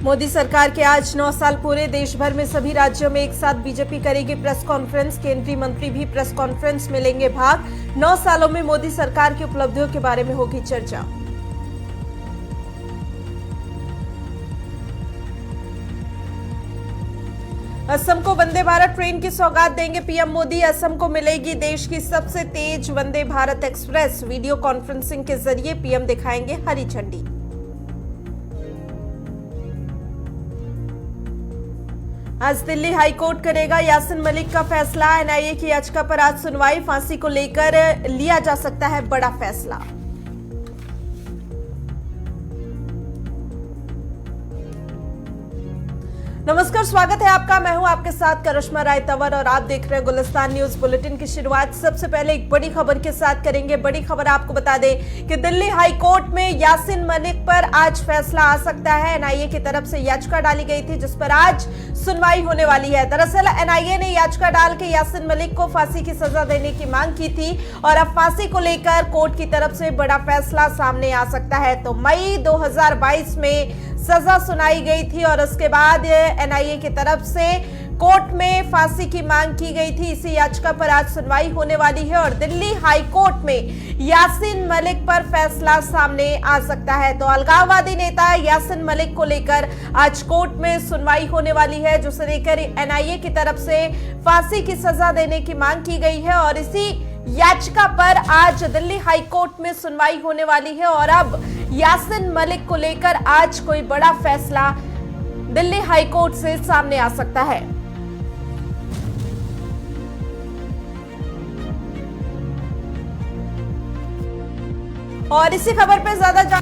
मोदी सरकार के आज 9 साल पूरे। देश भर में सभी राज्यों में एक साथ बीजेपी करेगी प्रेस कॉन्फ्रेंस। केंद्रीय मंत्री भी प्रेस कॉन्फ्रेंस में लेंगे भाग। 9 सालों में मोदी सरकार की उपलब्धियों के बारे में होगी चर्चा। असम को वंदे भारत ट्रेन की सौगात देंगे पीएम मोदी। असम को मिलेगी देश की सबसे तेज Vande Bharat express. Video conferencing के जरिए पीएम दिखाएंगे हरी झंडी। आज दिल्ली हाईकोर्ट करेगा यासीन मलिक का फैसला। एनआईए की याचिका पर आज सुनवाई। फांसी को लेकर लिया जा सकता है बड़ा फैसला। नमस्कार, स्वागत है आपका। मैं हूं आपके साथ करिश्मा राय तंवर और आप देख रहे हैं गुलिस्तान न्यूज बुलेटिन की शुरुआत सबसे पहले एक बड़ी खबर के साथ करेंगे। बड़ी खबर आपको बता दें कि दिल्ली हाईकोर्ट में यासीन मलिक पर आज फैसला आ सकता है। एनआईए की तरफ से याचिका डाली गई थी जिस पर आज सुनवाई होने वाली है। दरअसल एनआईए ने याचिका डाल के यासीन मलिक को फांसी की सजा देने की मांग की थी और अब फांसी को लेकर कोर्ट की तरफ से बड़ा फैसला सामने आ सकता है। तो मई 2022 में सजा सुनाई गई थी और उसके बाद एनआईए की तरफ से कोर्ट में फांसी की मांग की गई थी। इसी याचिका पर आज सुनवाई होने वाली है और दिल्ली हाई कोर्ट में यासीन मलिक पर फैसला सामने आ सकता है। तो अलगाववादी नेता यासीन मलिक को लेकर आज कोर्ट में सुनवाई होने वाली है, जिसे लेकर एनआईए की तरफ से फांसी की सजा देने की मांग की गई है और इसी याचिका पर आज दिल्ली हाई कोर्ट में सुनवाई होने वाली है और अब यासीन मलिक को लेकर आज कोई बड़ा फैसला दिल्ली हाई कोर्ट से सामने आ सकता है। और इसी खबर पर ज्यादा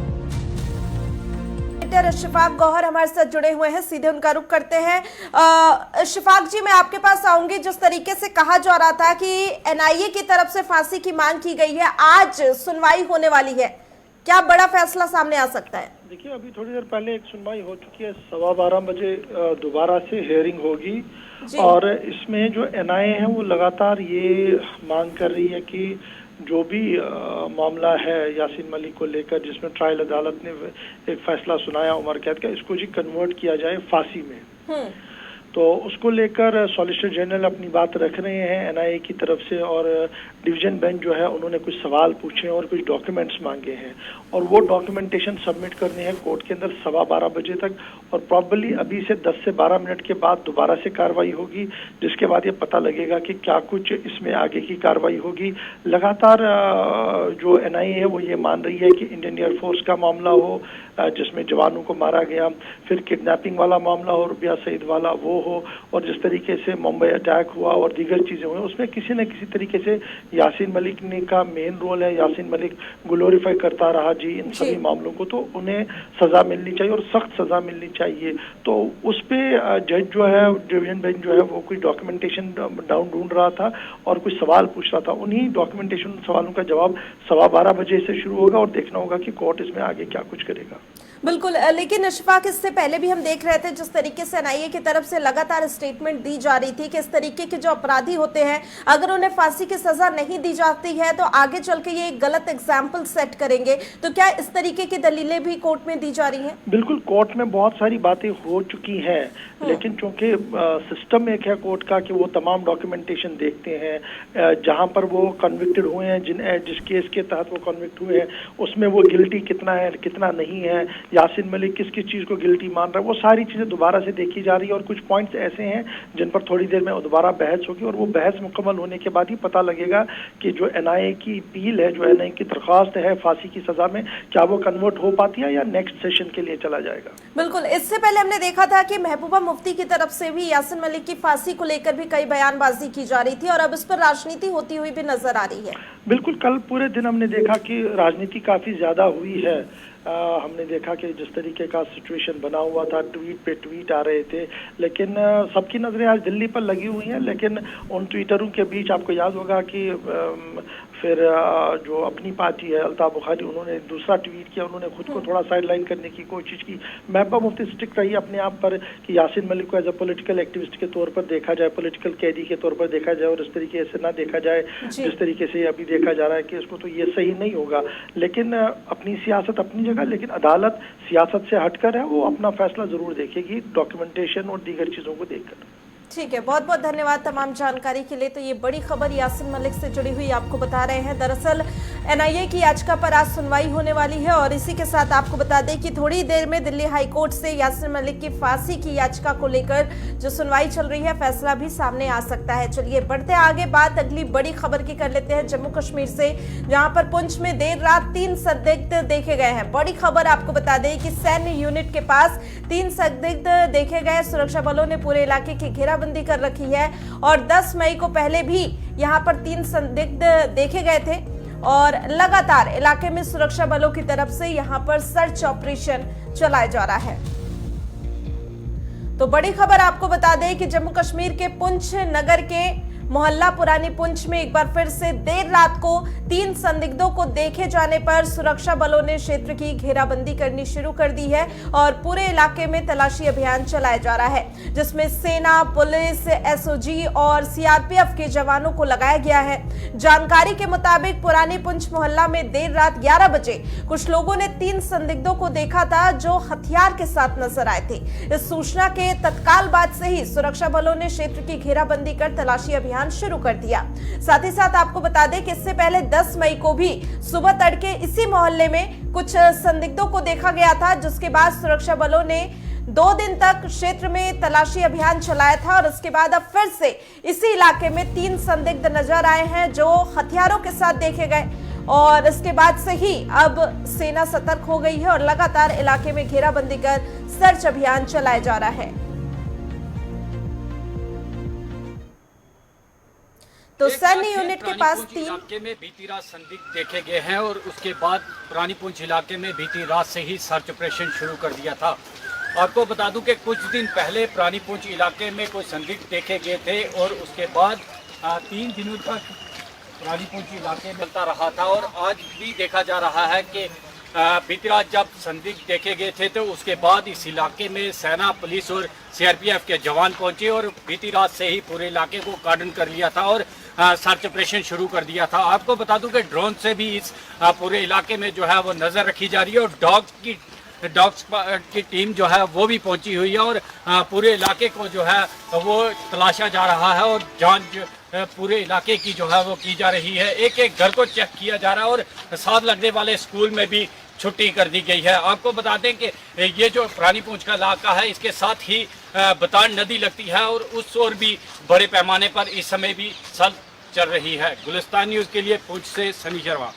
शफाक गौहर हमारे साथ जुड़े हुए हैं, सीधे उनका रुख करते हैं। शफाक जी, मैं आपके पास आऊंगी। जिस तरीके से कहा जा रहा था कि एनआईए की तरफ से फांसी की मांग की गई है, आज सुनवाई होने वाली है, क्या बड़ा फैसला सामने आ सकता है? देखिए, अभी थोड़ी देर पहले एक सुनवाई हो चुकी है। 12:15 बजे दोबारा से हियरिंग होगी और इसमें जो एनआईए है वो लगातार ये मांग कर रही है कि जो भी मामला है यासीन मलिक को लेकर, जिसमें ट्रायल अदालत ने एक फैसला सुनाया उम्र कैद का, इसको जी कन्वर्ट किया जाए फांसी में। तो उसको लेकर सॉलिसिटर जनरल अपनी बात रख रहे हैं एनआईए की तरफ से और डिवीजन बेंच जो है उन्होंने कुछ सवाल पूछे और कुछ डॉक्यूमेंट्स मांगे हैं और वो डॉक्यूमेंटेशन सबमिट करने हैं कोर्ट के अंदर 12:15 बजे तक और प्रॉब्ली अभी से 10 से 12 मिनट के बाद दोबारा से कार्रवाई होगी, जिसके बाद ये पता लगेगा कि क्या कुछ इसमें आगे की कार्रवाई होगी। लगातार जो एनआईए है वो ये मान रही है कि इंडियन एयरफोर्स का मामला हो जिसमें जवानों को मारा गया, फिर किडनैपिंग वाला मामला हो, रुबिया सईद वाला वो हो, और जिस तरीके से मुंबई अटैक हुआ और दीगर चीजें हुई उसमें किसी न किसी तरीके से यासीन मलिक ने का मेन रोल है। यासीन मलिक ग्लोरीफाई करता रहा जी इन सभी मामलों को, तो उन्हें सजा मिलनी चाहिए और सख्त सजा मिलनी चाहिए। तो उस पे जज जो है, डिवीजन बेंच जो है वो कुछ डॉक्यूमेंटेशन ढूंढ रहा था और कुछ सवाल पूछ रहा था। उन्हीं डॉक्यूमेंटेशन सवालों का जवाब 12:15 बजे से शुरू होगा और देखना होगा कि कोर्ट इसमें आगे क्या कुछ करेगा। बिल्कुल, लेकिन शफाक, इससे पहले भी हम देख रहे थे जिस तरीके से एनआईए की तरफ से लगातार स्टेटमेंट दी जा रही थी कि इस तरीके के जो अपराधी होते हैं अगर उन्हें फांसी की सजा नहीं दी जाती है तो आगे चल के ये एक गलत एग्जाम्पल सेट करेंगे। तो क्या इस तरीके की दलीलें भी कोर्ट में दी जा रही हैं? बिल्कुल, कोर्ट में बहुत सारी बातें हो चुकी हैं, लेकिन चूंकि सिस्टम एक है कोर्ट का कि वो तमाम डॉक्यूमेंटेशन देखते हैं, जहां पर वो कन्विक्टेड हुए हैं, जिस केस के तहत वो कन्विक्ट हुए हैं उसमें वो गिल्टी कितना है कितना नहीं है, यासीन मलिक किस किस चीज को गिल्टी मान रहा है, वो सारी चीजें दोबारा से देखी जा रही है और कुछ पॉइंट्स ऐसे हैं जिन पर थोड़ी देर में दोबारा बहस होगी और वो बहस मुकम्मल होने के बाद ही पता लगेगा कि जो एनआईए की अपील है, जो एनआईए की दरख्वास्त है फांसी की सजा में, क्या वो कन्वर्ट हो पाती है या नेक्स्ट सेशन के लिए चला जाएगा। बिल्कुल, इससे पहले हमने देखा था कि महबूबा मुफ्ती की तरफ से भी यासीन मलिक की फांसी को लेकर भी कई बयानबाजी की जा रही थी और अब इस पर राजनीति होती हुई भी नजर आ रही है। बिल्कुल, कल पूरे दिन हमने देखा कि राजनीति काफी ज्यादा हुई है। हमने देखा कि जिस तरीके का सिचुएशन बना हुआ था, ट्वीट पे ट्वीट आ रहे थे, लेकिन सबकी नजरें आज दिल्ली पर लगी हुई हैं। लेकिन उन ट्वीटरों के बीच आपको याद होगा कि फिर जो अपनी पार्टी है अल्ताफ बुखारी, उन्होंने दूसरा ट्वीट किया, उन्होंने खुद को थोड़ा साइडलाइन करने की कोशिश की। महबूबा मुफ्ती स्टिक रही अपने आप पर कि यासीन मलिक को एज अ पॉलिटिकल एक्टिविस्ट के तौर पर देखा जाए, पॉलिटिकल कैदी के तौर पर देखा जाए, और इस तरीके से ना देखा जाए जिस तरीके से अभी देखा जा रहा है कि इसको, तो ये सही नहीं होगा। लेकिन अपनी सियासत अपनी जगह, लेकिन अदालत सियासत से हटकर है, वो अपना फैसला जरूर देखेगी डॉक्यूमेंटेशन और दीगर चीजों को देखकर। ठीक है, बहुत बहुत धन्यवाद तमाम जानकारी के लिए। तो ये बड़ी खबर यासीन मलिक से जुड़ी हुई आपको बता रहे हैं। दरअसल एनआईए की याचिका पर आज सुनवाई होने वाली है और इसी के साथ आपको बता दें कि थोड़ी देर में दिल्ली हाई कोर्ट से यासीन मलिक की फांसी की याचिका को लेकर जो सुनवाई चल रही है, फैसला भी सामने आ सकता है। चलिए बढ़ते आगे, बात अगली बड़ी खबर की कर लेते हैं जम्मू कश्मीर से, जहां पर पुंछ में देर रात 3 संदिग्ध देखे गए हैं। बड़ी खबर आपको बता दें कि सैन्य यूनिट के पास 3 संदिग्ध देखे गए। सुरक्षा बलों ने पूरे इलाके की घेराबंदी कर रखी है और 10 मई को पहले भी यहां पर 3 संदिग्ध देखे गए थे और लगातार इलाके में सुरक्षा बलों की तरफ से यहां पर सर्च ऑपरेशन चलाया जा रहा है। तो बड़ी खबर आपको बता दें कि जम्मू कश्मीर के पुंछ नगर के मोहल्ला पुरानी पुंछ में एक बार फिर से देर रात को 3 संदिग्धों को देखे जाने पर सुरक्षा बलों ने क्षेत्र की घेराबंदी करनी शुरू कर दी है और पूरे इलाके में तलाशी अभियान चलाया जा रहा है, जिसमें सेना, पुलिस, एसओजी और सीआरपीएफ के जवानों को लगाया गया है। जानकारी के मुताबिक पुरानी पुंछ मोहल्ला में देर रात 11 बजे कुछ लोगों ने 3 संदिग्धों को देखा था जो हथियार के साथ नजर आए थे। इस सूचना के तत्काल बाद से ही सुरक्षा बलों ने क्षेत्र की घेराबंदी कर तलाशी अभियान शुरू कर दिया। साथ ही साथ आपको बता दें कि इससे पहले 10 मई को भी सुबह तड़के इसी मोहल्ले में कुछ संदिग्धों को देखा गया था, जिसके बाद सुरक्षा बलों ने 2 दिन तक क्षेत्र में तलाशी अभियान चलाया था और उसके बाद अब फिर से इसी इलाके में 3 संदिग्ध नजर आए हैं जो हथियारों के साथ देखे गए और इसके बाद से ही अब सेना सतर्क हो गई है और लगातार इलाके में घेराबंदी कर सर्च अभियान चलाया जा रहा है। तो सैन्य यूनिट के पास 3 इलाके में बीती रात संदिग्ध देखे गए हैं और उसके बाद पुरानी पुंछ इलाके में बीती रात से ही सर्च ऑपरेशन शुरू कर दिया था। आपको बता दूं कि कुछ दिन पहले पुरानी पुंछ इलाके में कोई संदिग्ध देखे गए थे और उसके बाद 3 दिनों तक पुरानी पुंछ इलाके में चलता रहा था और आज भी देखा जा रहा है कि बीती रात जब संदिग्ध देखे गए थे तो उसके बाद इस इलाके में सेना, पुलिस और सीआरपीएफ के जवान पहुंचे और बीती रात से ही पूरे इलाके को गार्डन कर लिया था और सर्च ऑपरेशन शुरू कर दिया था। आपको बता दूं कि ड्रोन से भी इस पूरे इलाके में जो है वो नज़र रखी जा रही है और डॉग्स की टीम जो है वो भी पहुंची हुई है और पूरे इलाके को जो है वो तलाशा जा रहा है और जांच पूरे इलाके की जो है वो की जा रही है। एक एक घर को चेक किया जा रहा है और साथ लगने वाले स्कूल में भी छुट्टी कर दी गई है। आपको बता दें कि ये जो पुरानी पुंछ का इलाका है इसके साथ ही बतान नदी लगती है और उस ओर भी बड़े पैमाने पर इस समय भी सर्च चल रही है। गुलिस्तान न्यूज़ के लिए पुंछ से सनी शर्मा।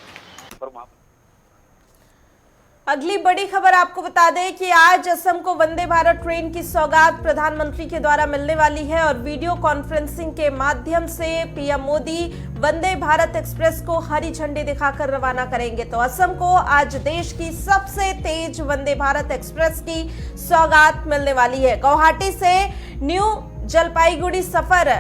अगली बड़ी खबर आपको बता दें कि आज असम को वंदे भारत ट्रेन की सौगात प्रधानमंत्री के द्वारा मिलने वाली है और वीडियो कॉन्फ्रेंसिंग के माध्यम से पीएम मोदी वंदे भारत एक्सप्रेस को हरी झंडी दिखाकर रवाना करेंगे। तो असम को आज देश की सबसे तेज वंदे भारत एक्सप्रेस की सौगात मिलने वाली है। गुवाहाटी से न्यू जलपाईगुड़ी सफर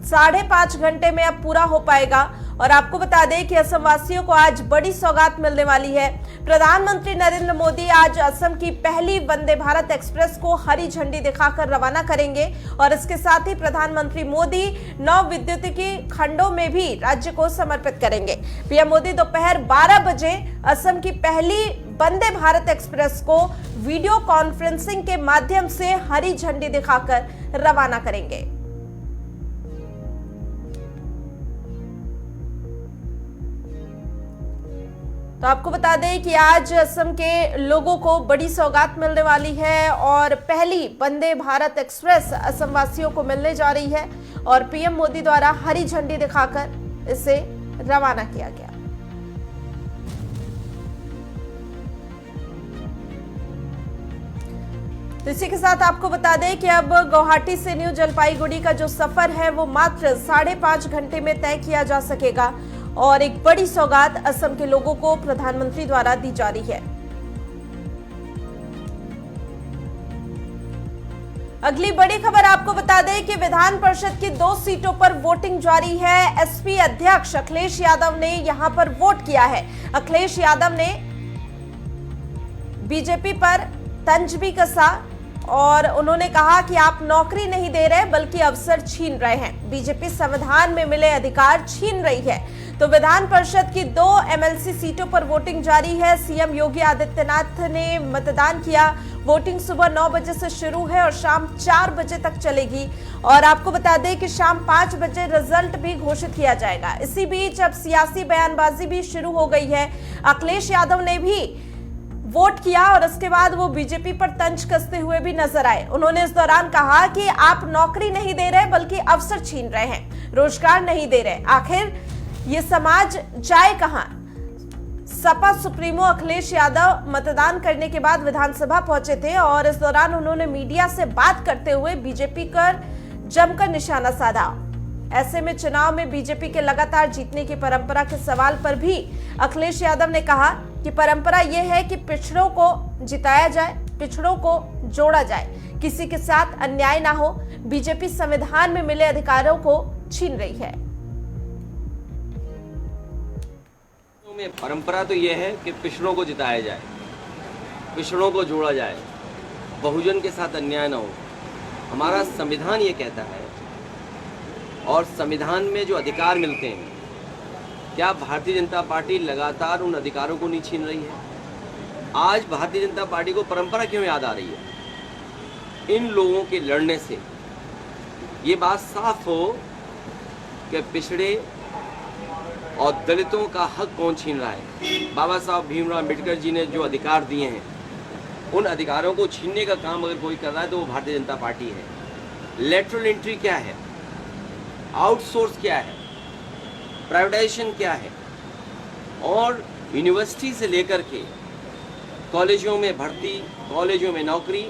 5.5 घंटे में अब पूरा हो पाएगा और आपको बता दें कि असम वासियों को आज बड़ी सौगात मिलने वाली है। प्रधानमंत्री नरेंद्र मोदी आज असम की पहली वंदे भारत एक्सप्रेस को हरी झंडी दिखाकर रवाना करेंगे और इसके साथ ही प्रधानमंत्री मोदी 9 विद्युतीय खंडों में भी राज्य को समर्पित करेंगे। पीएम मोदी दोपहर 12 बजे असम की पहली वंदे भारत एक्सप्रेस को वीडियो कॉन्फ्रेंसिंग के माध्यम से हरी झंडी दिखाकर रवाना करेंगे। तो आपको बता दें कि आज असम के लोगों को बड़ी सौगात मिलने वाली है और पहली वंदे भारत एक्सप्रेस असम वासियों को मिलने जा रही है और पीएम मोदी द्वारा हरी झंडी दिखाकर इसे रवाना किया गया। तो इसी के साथ आपको बता दें कि अब गुवाहाटी से न्यू जलपाईगुड़ी का जो सफर है वो मात्र 5.5 घंटे में तय किया जा सकेगा और एक बड़ी सौगात असम के लोगों को प्रधानमंत्री द्वारा दी जा रही है। अगली बड़ी खबर आपको बता दें कि विधान परिषद की 2 सीटों पर वोटिंग जारी है। एसपी अध्यक्ष अखिलेश यादव ने यहां पर वोट किया है। अखिलेश यादव ने बीजेपी पर तंज भी कसा और उन्होंने कहा कि आप नौकरी नहीं दे रहे बल्कि अवसर छीन रहे हैं। बीजेपी संविधान में मिले अधिकार छीन रही है। तो विधान परिषद की 2 एमएलसी सीटों पर वोटिंग जारी है। सीएम योगी आदित्यनाथ ने मतदान किया। वोटिंग सुबह 9 बजे से शुरू है और शाम 4 बजे तक चलेगी। और आपको बता दें कि शाम 5 बजे रिजल्ट भी घोषित किया जाएगा। इसी बीच अब सियासी बयानबाजी भी शुरू हो गई है। अखिलेश यादव ने भी वोट किया और उसके बाद वो बीजेपी पर तंज कसते हुए भी नजर आए। उन्होंने इस दौरान कहा कि आप नौकरी नहीं दे रहे बल्कि अवसर छीन रहे हैं, रोजगार नहीं दे रहे। आखिर ये समाज जाए कहां? सपा सुप्रीमो अखिलेश यादव मतदान करने के बाद विधानसभा पहुंचे थे और इस दौरान उन्होंने मीडिया से बात करते हुए बीजेपी पर जमकर निशाना साधा। ऐसे में चुनाव में बीजेपी के लगातार जीतने की परंपरा के सवाल पर भी अखिलेश यादव ने कहा कि परंपरा यह है कि पिछड़ों को जिताया जाए, पिछड़ों को जोड़ा जाए, किसी के साथ अन्याय ना हो। बीजेपी संविधान में मिले अधिकारों को छीन रही है। में परंपरा तो यह है कि पिछड़ों को जिताया जाए, पिछड़ों को जोड़ा जाए, बहुजन के साथ अन्याय ना हो। हमारा संविधान ये कहता है और संविधान में जो अधिकार मिलते हैं, क्या भारतीय जनता पार्टी लगातार उन अधिकारों को नहीं छीन रही है? आज भारतीय जनता पार्टी को परंपरा क्यों याद आ रही है? इन लोगों के लड़ने से ये बात साफ हो कि पिछड़े और दलितों का हक कौन छीन रहा है। बाबा साहब भीमराव अम्बेडकर जी ने जो अधिकार दिए हैं, उन अधिकारों को छीनने का काम अगर कोई कर रहा है तो वो भारतीय जनता पार्टी है। लेटरल एंट्री क्या है, आउटसोर्स क्या है, प्राइवेटाइजेशन क्या है, और यूनिवर्सिटी से लेकर के कॉलेजों में भर्ती, कॉलेजों में नौकरी।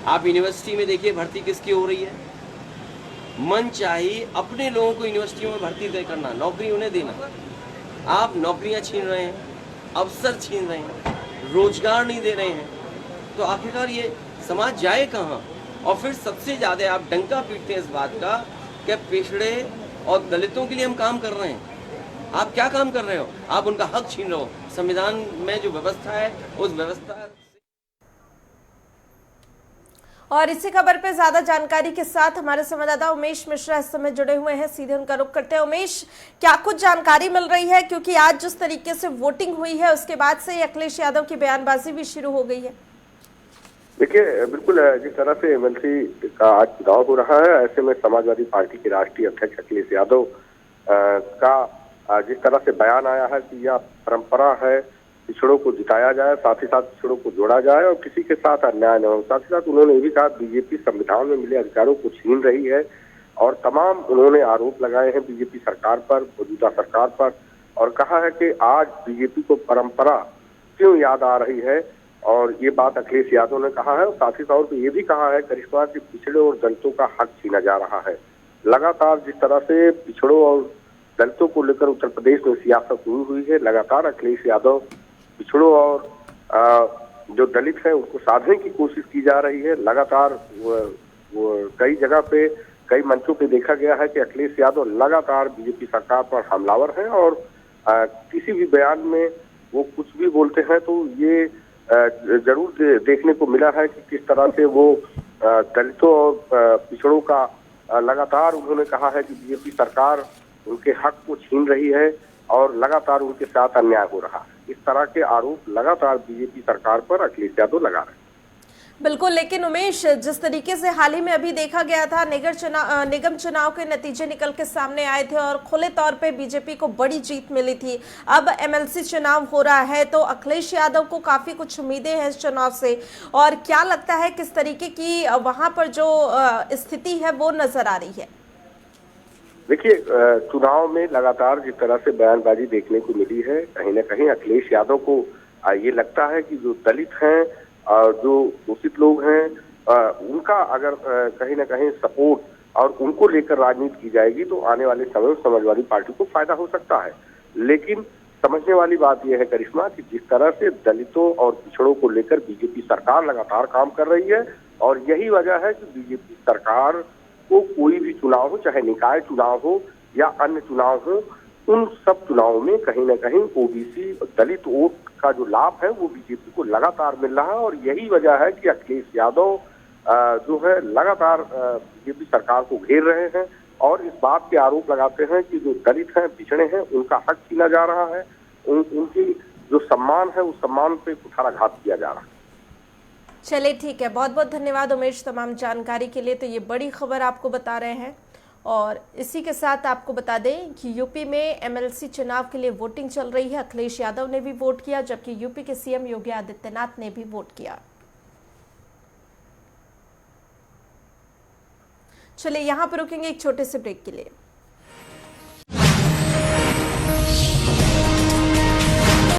आप यूनिवर्सिटी में देखिए भर्ती किसकी हो रही है। मन चाहिए अपने लोगों को यूनिवर्सिटियों में भर्ती करना, नौकरी उन्हें देना। आप नौकरियां छीन रहे हैं, अवसर छीन रहे हैं, रोजगार नहीं दे रहे हैं। तो आखिरकार ये समाज जाए कहाँ? और फिर सबसे ज़्यादा आप डंका पीटते हैं इस बात का कि पिछड़े और दलितों के लिए हम काम कर रहे हैं। आप क्या काम कर रहे हो? आप उनका हक छीन रहे हो। संविधान में जो व्यवस्था है उस व्यवस्था। और इसी खबर पे ज्यादा जानकारी के साथ हमारे संवाददाता उमेश मिश्रा इस समय जुड़े हुए हैं। सीधे उनका रुख करते हैं। उमेश, क्या कुछ जानकारी मिल रही है? क्योंकि आज जिस तरीके से वोटिंग हुई है उसके बाद से अखिलेश यादव की बयानबाजी भी शुरू हो गई है। देखिए, बिल्कुल जिस तरह से एमएलसी का आज चुनाव हो रहा है, ऐसे में समाजवादी पार्टी के राष्ट्रीय अध्यक्ष अखिलेश यादव का जिस तरह से बयान आया है कि यह परंपरा है, पिछड़ों को जिताया जाए, साथ ही साथ पिछड़ों को जोड़ा जाए और किसी के साथ अन्याय न हो। साथ ही साथ उन्होंने ये भी कहा बीजेपी संविधान में मिले अधिकारों को छीन रही है और तमाम उन्होंने आरोप लगाए हैं बीजेपी सरकार पर, मौजूदा सरकार पर, और कहा है कि आज बीजेपी को परंपरा क्यों याद आ रही है। और ये बात अखिलेश यादव ने कहा है और साथ ही तौर पर ये भी कहा है करिश्मा कि पिछड़े और दलितों का हक छीना जा रहा है। लगातार जिस तरह से पिछड़ों और दलितों को लेकर उत्तर प्रदेश में सियासत हुई है, लगातार अखिलेश यादव पिछड़ों और जो दलित हैं उनको साधने की कोशिश की जा रही है। लगातार वो कई जगह पे, कई मंचों पे देखा गया है कि अखिलेश यादव लगातार बीजेपी सरकार पर हमलावर हैं और किसी भी बयान में वो कुछ भी बोलते हैं तो ये जरूर देखने को मिला है कि किस तरह से वो दलितों और पिछड़ों का लगातार उन्होंने कहा है कि बीजेपी सरकार उनके हक को छीन रही है और लगातार उनके साथ अन्याय हो रहा है। इस तरह के आरोप लगातार बीजेपी सरकार पर अखिलेश यादव लगा रहे हैं। बिल्कुल, लेकिन उमेश, जिस तरीके से हाल ही में अभी देखा गया था, निगम चुनाव के नतीजे निकल के सामने आए थे और खुले तौर पे बीजेपी को बड़ी जीत मिली थी। अब एमएलसी चुनाव हो रहा है तो अखिलेश यादव को काफी कुछ उम्मीदें हैं इस चुनाव से, और क्या लगता है किस तरीके की वहां पर जो स्थिति है वो नजर आ रही है? देखिए, चुनाव में लगातार जिस तरह से बयानबाजी देखने को मिली है, कहीं ना कहीं अखिलेश यादव को ये लगता है कि जो दलित हैं और जो दूषित लोग हैं उनका अगर कहीं ना कहीं सपोर्ट और उनको लेकर राजनीति की जाएगी तो आने वाले समय में समाजवादी पार्टी को फायदा हो सकता है। लेकिन समझने वाली बात यह है करिश्मा कि जिस तरह से दलितों और पिछड़ों को लेकर बीजेपी सरकार लगातार काम कर रही है और यही वजह है कि बीजेपी सरकार को कोई भी चुनाव हो, चाहे निकाय चुनाव हो या अन्य चुनाव हो, उन सब चुनावों में कहीं ना कहीं ओबीसी दलित वोट का जो लाभ है वो बीजेपी को लगातार मिल रहा है। और यही वजह है कि अखिलेश यादव जो है लगातार बीजेपी सरकार को घेर रहे हैं और इस बात के आरोप लगाते हैं कि जो दलित हैं, पिछड़े हैं, उनका हक छीना जा रहा है, उनकी जो सम्मान है उस सम्मान पे कुठाराघात किया जा रहा है। चलिए ठीक है, बहुत बहुत धन्यवाद उमेश तमाम जानकारी के लिए। तो ये बड़ी खबर आपको बता रहे हैं और इसी के साथ आपको बता दें कि यूपी में एमएलसी चुनाव के लिए वोटिंग चल रही है। अखिलेश यादव ने भी वोट किया जबकि यूपी के सीएम योगी आदित्यनाथ ने भी वोट किया। चलिए यहाँ पर रुकेंगे एक छोटे से ब्रेक के लिए।